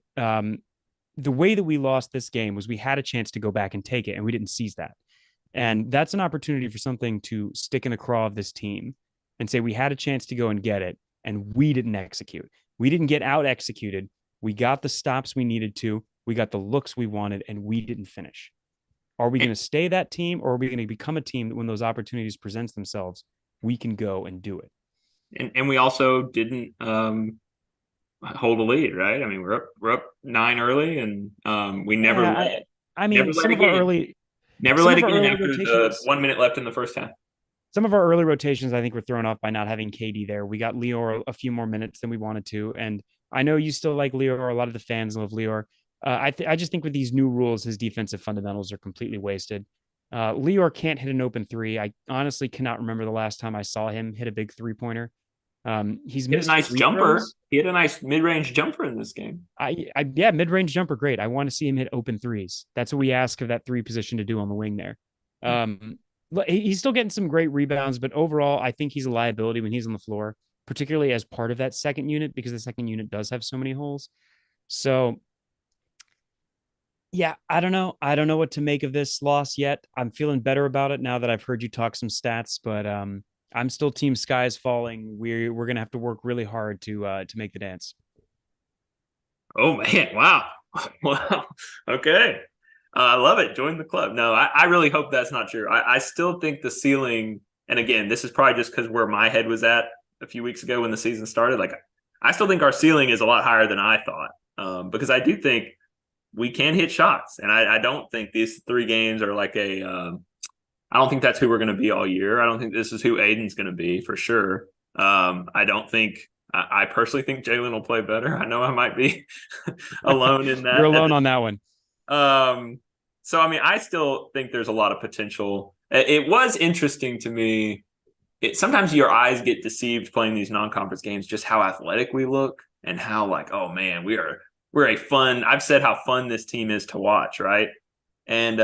the way that we lost this game was we had a chance to go back and take it, and we didn't seize that. And that's an opportunity for something to stick in the craw of this team and say, we had a chance to go and get it, and we didn't execute. We didn't get out executed. We got the stops we needed to. We got the looks we wanted, and we didn't finish. Are we going to stay that team, or are we going to become a team that when those opportunities present themselves, we can go and do it? And we also didn't hold a lead, right? I mean, we're up 9 early, and we never. Some of our early. Never let it get after the 1 minute left in the first half. Some of our early rotations, I think, were thrown off by not having KD there. We got Lior a few more minutes than we wanted to, and I know you still like Lior. A lot of the fans love Lior. I just think with these new rules, his defensive fundamentals are completely wasted. Lior can't hit an open three. I honestly cannot remember the last time I saw him hit a big 3-pointer. He's missed a nice jumper. He had a nice mid-range jumper in this game. Mid-range jumper, great. I want to see him hit open threes. That's what we ask of that 3 position to do on the wing there. He's still getting some great rebounds, but overall, I think he's a liability when he's on the floor, particularly as part of that second unit, because the second unit does have so many holes. So, yeah, I don't know. I don't know what to make of this loss yet. I'm feeling better about it now that I've heard you talk some stats, but I'm still team sky is falling. We're going to have to work really hard to make the dance. Oh, man. Wow. Wow. Okay. I love it. Join the club. No, I really hope that's not true. I still think the ceiling, and again, this is probably just because where my head was at a few weeks ago when the season started. I still think our ceiling is a lot higher than I thought, because I do think we can hit shots. And I don't think these 3 games are I don't think that's who we're going to be all year. I don't think this is who Aiden's going to be for sure. I personally think Jalen will play better. I know I might be alone in that. You're alone on that one. So, I mean, I still think there's a lot of potential. It was interesting to me. Sometimes your eyes get deceived playing these non-conference games, just how athletic we look and how like, oh man, we're a fun. I've said how fun this team is to watch, right? And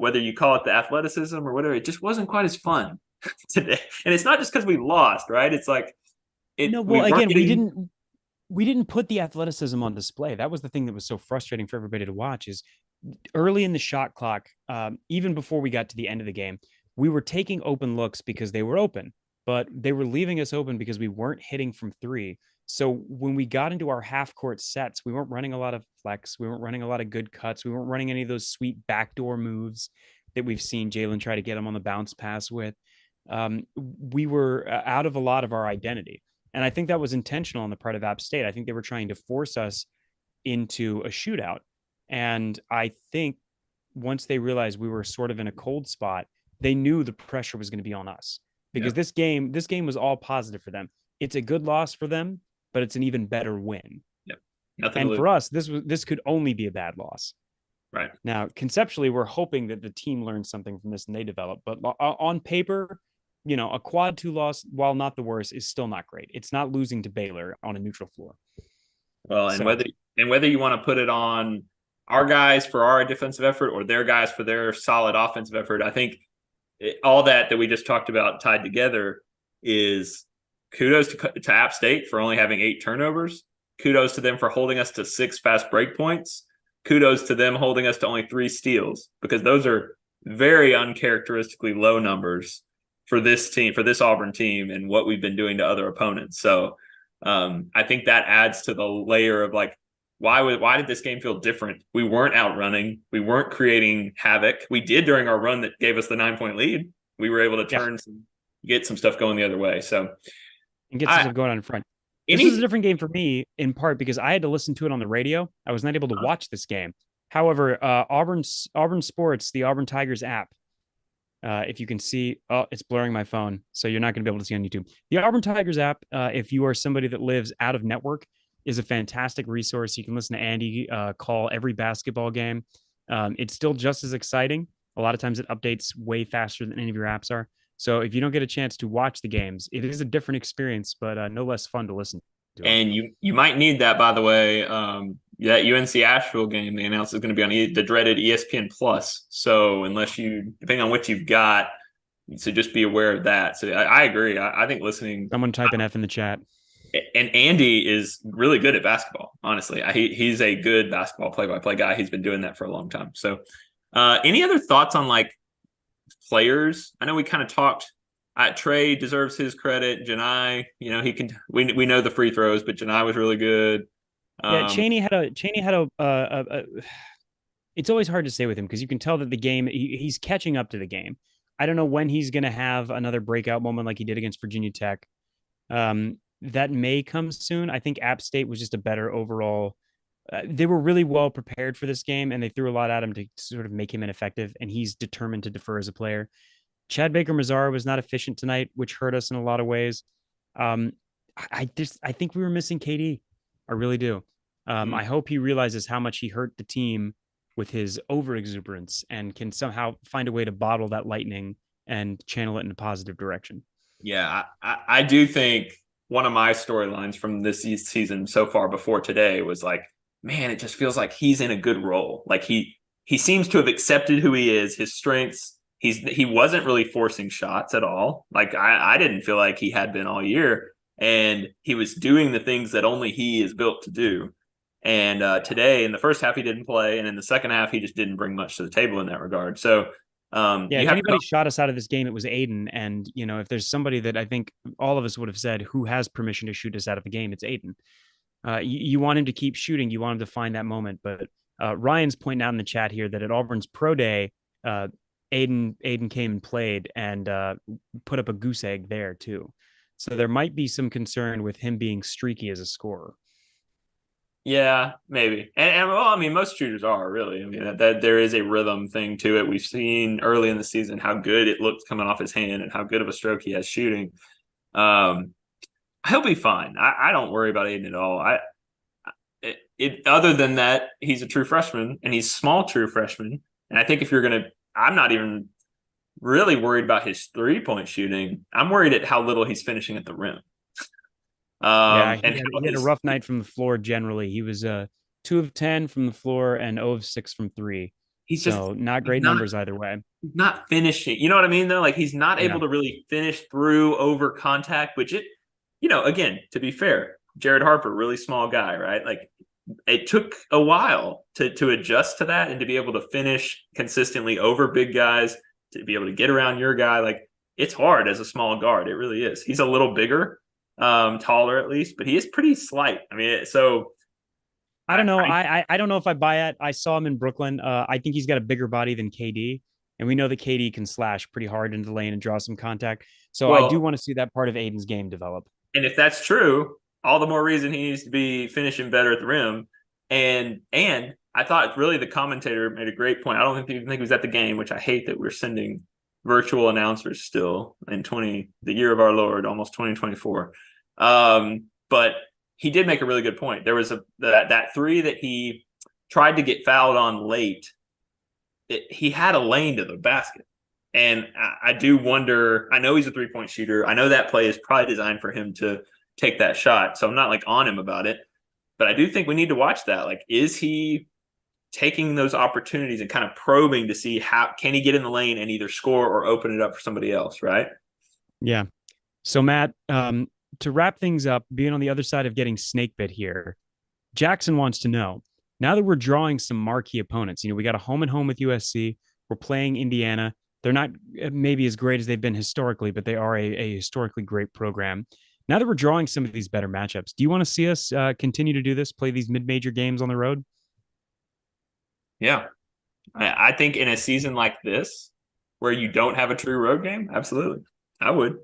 whether you call it the athleticism or whatever, it just wasn't quite as fun today. And it's not just because we lost, right? It's like No, we well, weren't again, getting. we didn't put the athleticism on display. That was the thing that was so frustrating for everybody to watch. Is early in the shot clock, even before we got to the end of the game, we were taking open looks because they were open, but they were leaving us open because we weren't hitting from three. So when we got into our half court sets, we weren't running a lot of flex. We weren't running a lot of good cuts. We weren't running any of those sweet backdoor moves that we've seen Jalen try to get him on the bounce pass with. We were out of a lot of our identity. And I think that was intentional on the part of App State. I think they were trying to force us into a shootout. And I think once they realized we were sort of in a cold spot, they knew the pressure was going to be on us because this game was all positive for them. It's a good loss for them, but it's an even better win. Yep. Nothing and to for us, this could only be a bad loss. Right. Now, conceptually, we're hoping that the team learns something from this and they develop. But on paper, a quad 2 loss, while not the worst, is still not great. It's not losing to Baylor on a neutral floor. Well, and whether you want to put it on our guys for our defensive effort or their guys for their solid offensive effort, I think all that we just talked about tied together is kudos to App State for only having 8 turnovers. Kudos to them for holding us to 6 fast break points. Kudos to them holding us to only 3 steals, because those are very uncharacteristically low numbers for this team, for this Auburn team, and what we've been doing to other opponents. So I think that adds to the layer of like, why did this game feel different? We weren't outrunning. We weren't creating havoc. We did during our run that gave us the 9-point lead. We were able to get some stuff going the other way. So and get some stuff going on in front. This was a different game for me, in part because I had to listen to it on the radio. I was not able to watch this game. However, Auburn Sports, the Auburn Tigers app, if you can see, it's blurring my phone, so you're not going to be able to see on YouTube. The Auburn Tigers app, if you are somebody that lives out of network, is a fantastic resource. You can listen to Andy call every basketball game. It's still just as exciting. A lot of times it updates way faster than any of your apps are. So if you don't get a chance to watch the games, it is a different experience, but no less fun to listen to. And you might need that, by the way. That UNC Asheville game they announced is going to be on the dreaded ESPN Plus. So depending on what you've got, so just be aware of that. So I agree. I think listening. Someone type an F in the chat. And Andy is really good at basketball. Honestly, he's a good basketball play-by-play guy. He's been doing that for a long time. So, any other thoughts on like players? I know we kind of talked. Trey deserves his credit. Janai, he can. We know the free throws, but Janai was really good. Yeah, Chaney had a. It's always hard to say with him because you can tell that the game he's catching up to the game. I don't know when he's going to have another breakout moment like he did against Virginia Tech. That may come soon. I think App State was just a better overall. They were really well prepared for this game, and they threw a lot at him to sort of make him ineffective, and he's determined to defer as a player. Chad Baker-Mazara was not efficient tonight, which hurt us in a lot of ways. I think we were missing KD. I really do. I hope he realizes how much he hurt the team with his overexuberance and can somehow find a way to bottle that lightning and channel it in a positive direction. Yeah, I do think one of my storylines from this season so far before today was like, man, it just feels like he's in a good role. Like he seems to have accepted who he is, his strengths. He wasn't really forcing shots at all. Like I didn't feel like he had been all year, and he was doing the things that only he is built to do. And today in the first half, he didn't play. And in the second half, he just didn't bring much to the table in that regard. So if anybody shot us out of this game, it was Aiden. And, if there's somebody that I think all of us would have said who has permission to shoot us out of a game, it's Aiden. You want him to keep shooting. You want him to find that moment. But Ryan's pointing out in the chat here that at Auburn's pro day, Aiden came and played and put up a goose egg there too. So there might be some concern with him being streaky as a scorer. Yeah, maybe. And well, I mean, most shooters are really. I mean, that there is a rhythm thing to it. We've seen early in the season how good it looked coming off his hand and how good of a stroke he has shooting. He'll be fine. I don't worry about Aiden at all. Other than that, he's a true freshman and he's small true freshman. And I think if you're going to, I'm not even really worried about his 3-point shooting. I'm worried at how little he's finishing at the rim. Yeah, And he had a rough night from the floor generally. He was 2 of 10 from the floor and 0 of 6 from three. So not he's great numbers either way. not finishing. You know what I mean, though? Like he's not Yeah. able to really finish through over contact, which again, to be fair, Jared Harper, really small guy, right? Like it took a while to adjust to that and to be able to finish consistently over big guys, to be able to get around your guy. Like it's hard as a small guard. It really is. He's a little bigger, taller at least, but he is pretty slight. I mean, so I don't know. I don't know if I buy it. I saw him in Brooklyn. I think he's got a bigger body than KD, and we know that KD can slash pretty hard into the lane and draw some contact. So I do want to see that part of Aiden's game develop. And if that's true, all the more reason he needs to be finishing better at the rim. And I thought really the commentator made a great point. I don't even think he was at the game, which I hate that we're sending virtual announcers still in the year of our Lord, almost 2024. But he did make a really good point. There was that three that he tried to get fouled on late. He had a lane to the basket. And I do wonder, I know he's a 3-point shooter. I know that play is probably designed for him to take that shot. So I'm not like on him about it, but I do think we need to watch that. Like, is he taking those opportunities and kind of probing to see how can he get in the lane and either score or open it up for somebody else, right? Yeah. So Matt, to wrap things up, being on the other side of getting snake bit here, Jackson wants to know, now that we're drawing some marquee opponents, we got a home and home with USC. We're playing Indiana. They're not maybe as great as they've been historically, but they are a historically great program. Now that we're drawing some of these better matchups, do you want to see us continue to do this, play these mid-major games on the road? Yeah. I think in a season like this, where you don't have a true road game, absolutely. I would.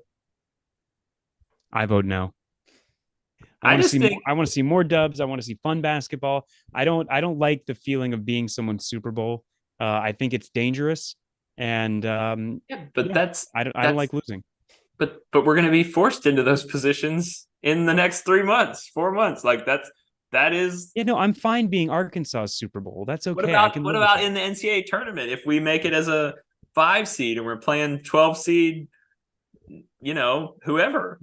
I vote no. I want to see more dubs. I want to see fun basketball. I don't like the feeling of being someone's Super Bowl. I think it's dangerous. And I don't like losing. But we're going to be forced into those positions in the next 3 months, 4 months. Like that is. Yeah, no, I'm fine being Arkansas's Super Bowl. That's okay. What about in the NCAA tournament? If we make it as a 5 seed and we're playing 12 seed, whoever.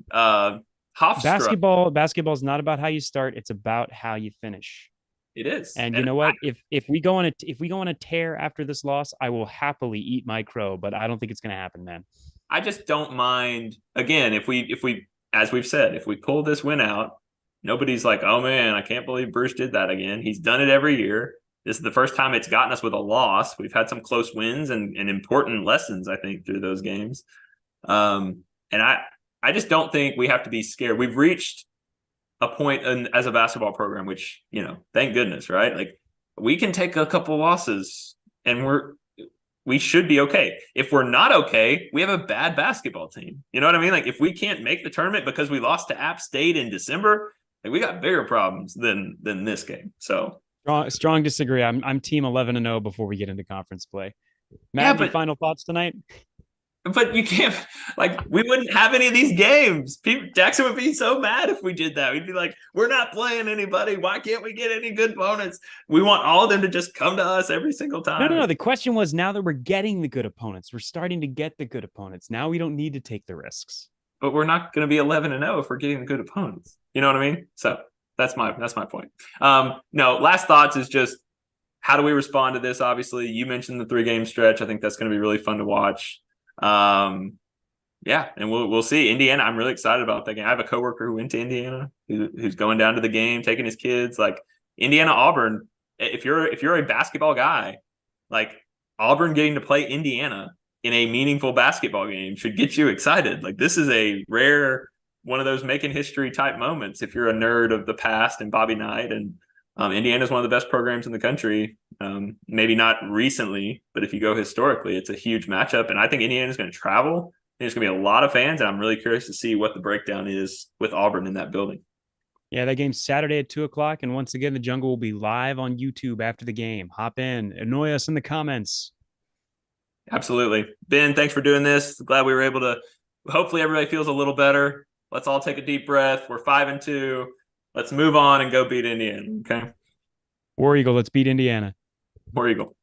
Basketball is not about how you start. It's about how you finish. It is. And you know what? If we go on a tear after this loss, I will happily eat my crow, but I don't think it's going to happen, man. I just don't mind. Again, if we, as we've said, if we pull this win out, nobody's like, oh man, I can't believe Bruce did that again. He's done it every year. This is the first time it's gotten us with a loss. We've had some close wins and important lessons, I think, through those games. And I just don't think we have to be scared. We've reached a point as a basketball program, which, thank goodness, right? Like we can take a couple losses and we should be okay. If we're not okay, we have a bad basketball team. You know what I mean? Like if we can't make the tournament because we lost to App State in December, like we got bigger problems than this game. So strong disagree. I'm team 11-0 before we get into conference play. Matt, any final thoughts tonight? But you can't, we wouldn't have any of these games. Jackson would be so mad if we did that. We'd be like, we're not playing anybody. Why can't we get any good opponents? We want all of them to just come to us every single time. No. The question was, now that we're getting the good opponents, we're starting to get the good opponents. Now we don't need to take the risks. But we're not going to be 11-0 if we're getting the good opponents. You know what I mean? So that's my point. No, last thoughts is just, how do we respond to this? Obviously, you mentioned the 3-game stretch. I think that's going to be really fun to watch. Yeah, and we'll see. Indiana, I'm really excited about that game. I have a coworker who went to Indiana who's going down to the game, taking his kids. Like Indiana, Auburn. If you're a basketball guy, like Auburn getting to play Indiana in a meaningful basketball game should get you excited. Like this is a rare one of those making history type moments. If you're a nerd of the past and Bobby Knight, and Indiana is one of the best programs in the country. Maybe not recently, but if you go historically, it's a huge matchup. And I think Indiana is going to travel. There's going to be a lot of fans, and I'm really curious to see what the breakdown is with Auburn in that building. Yeah, that game's Saturday at 2:00. And once again, the Jungle will be live on YouTube after the game. Hop in, annoy us in the comments. Absolutely. Ben, thanks for doing this. Glad we were able to, hopefully everybody feels a little better. Let's all take a deep breath. We're 5-2. Let's move on and go beat Indiana. Okay. War Eagle, let's beat Indiana. War Eagle.